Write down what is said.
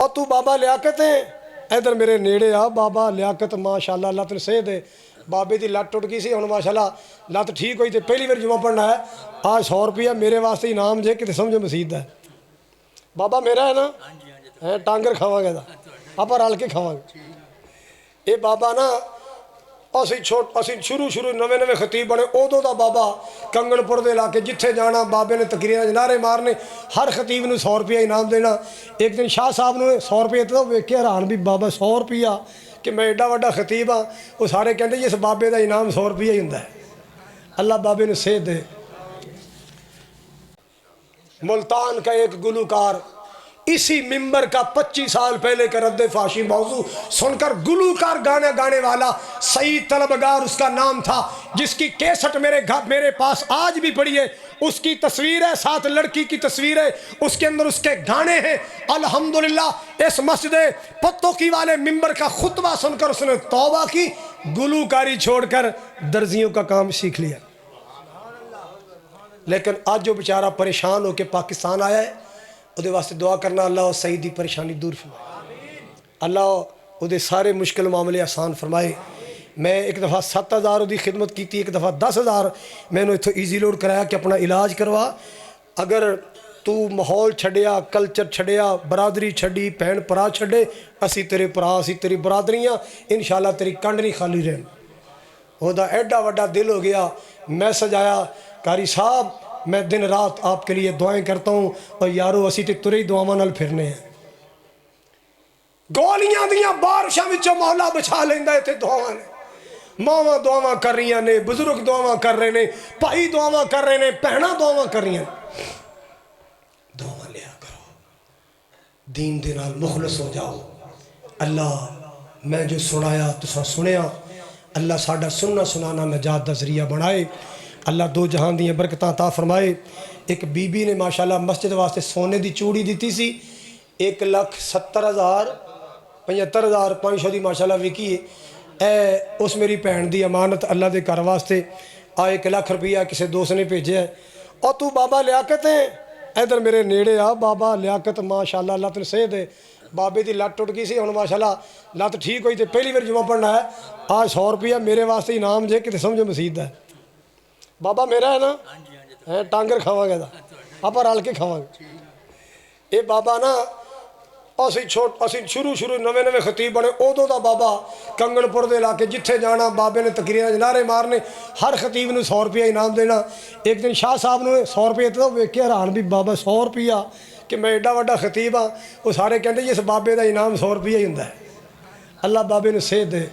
और तू बाबा लियाकत है इधर मेरे नेड़े आ बाबा लियाकत माशाअल्लाह अल्लाह तेन सेहत दे। बाबे की लत्त टुट गई सी हुण माशाअल्लाह लत्त ठीक हुई तो पहली बार जुमा पढ़ना है। आज 100 रुपया मेरे वास्ते इनाम जे कि समझो मसीद है। बाबा मेरा है ना है टांगर खावांगे आप रल के खावांगे। ये बाबा ना असी शुरू नवे नवे खतीब बने उदों का बाबा कंगनपुर के इलाके जिथे जाना बाबे ने तकरीर नारे मारने हर खतीब में 100 रुपया इनाम देना। एक दिन शाह साहब ने 100 रुपये तो वेखे हैरान भी बाबा 100 रुपया कि मैं एडा वड्डा खतीब हाँ। वो सारे कहते जी इस बाबे का इनाम 100 रुपया ही होंदा है। अल्लाह बाबे ने सेहत दे। मुल्तान का एक गुलूकार इसी मिंबर का 25 साल पहले का रद्द फाशी मौजू सुनकर गुलूकार गाना गाने वाला सईद तलबगार उसका नाम था, जिसकी कैसेट मेरे पास आज भी पड़ी है। उसकी तस्वीर है, साथ लड़की की तस्वीर है, उसके अंदर उसके गाने हैं। अल्हम्दुलिल्लाह इस मस्जिद पत्तों की वाले मिंबर का खुतबा सुनकर उसने तौबा की, गुलूकारी छोड़कर दर्जियों का काम सीख लिया। लेकिन आज जो बेचारा परेशान होकर पाकिस्तान आया है उहदे वास्ते दुआ करना अल्लाह सईद की परेशानी दूर फरमाए, अल्लाह उहदे सारे मुश्किल मामले आसान फरमाए। मैं एक दफ़ा 7000 की खिदमत की, एक दफ़ा 10,000 मैंने इतों ईजी लोड कराया कि अपना इलाज करवा। अगर तू माहौल छड़िया, कल्चर छड़िया, बरादरी छड़ी, भैन भरा छड़े, असी तेरे भरा असी तेरी बरादरियाँ, इंशाअल्लाह तेरी कंड नहीं खाली रहन। वह एडा वड्डा दिल हो गया। मैसेज आया कारी साहब मैं दिन रात आपके लिए दुआएं करता हूँ और यारो असी तो तुरे ही दुआवां नाल फिरने हैं। गोलियां दियां बारिशां विचों मौला बचा लेंदा इत्थे दुआवां ने। मावां दुआवां कर रही ने, बुजुर्ग दुआवां कर रहे ने, भाई दुआवां कर रहे ने, भैणां दुआवां कर रही। दुआवां लिया करो, दीन दे नाल मुखलस हो जाओ। अल्लाह मैं जो सुनाया तुसां सुनिया, अल्लाह साडा सुनना सुनाना नजात दा जरिया बनाए। अल्लाह दो जहान दी बरकतां अता फरमाए। एक बीबी ने माशाअल्लाह मस्जिद वास्ते सोने की चूड़ी दी सी, 1,70,000 75,500 की माशाअल्लाह विकी है। उस मेरी भैन की अमानत अल्लाह के घर वास्ते आ 1 लाख रुपया किसी दोस्त ने भेजा। और तू बाबा लियाकत है इधर मेरे नेड़े आ बाबा लियाकत माशाअल्लाह अल्लाह तेन सेहत दे। बाबे की लत्त टुट गई सी हुण माशाअल्लाह लत्त ठीक हुई तो पहली बार जुमा पढ़ना है। आज 100 रुपया मेरे वास्ते इनाम जे कि समझो मसीद है। बाबा मेरा है ना है टांगर खावांगे आप रल के खावांगे। ये बाबा ना असी शुरू नवे नवे खतीब बने उदों का बाबा कंगनपुर के इलाके जिथे जाना बाबे ने तकरीर नारे मारने हर खतीब में 100 रुपया इनाम देना। एक दिन शाह साहब ने 100 रुपये तो वेखे हैरान भी बाबा 100 रुपया कि मैं एडा वड्डा खतीब हाँ। वो सारे कहते जी इस बाबे का इनाम 100 रुपया ही होंदा है। अल्लाह बाबे ने सेहत दे।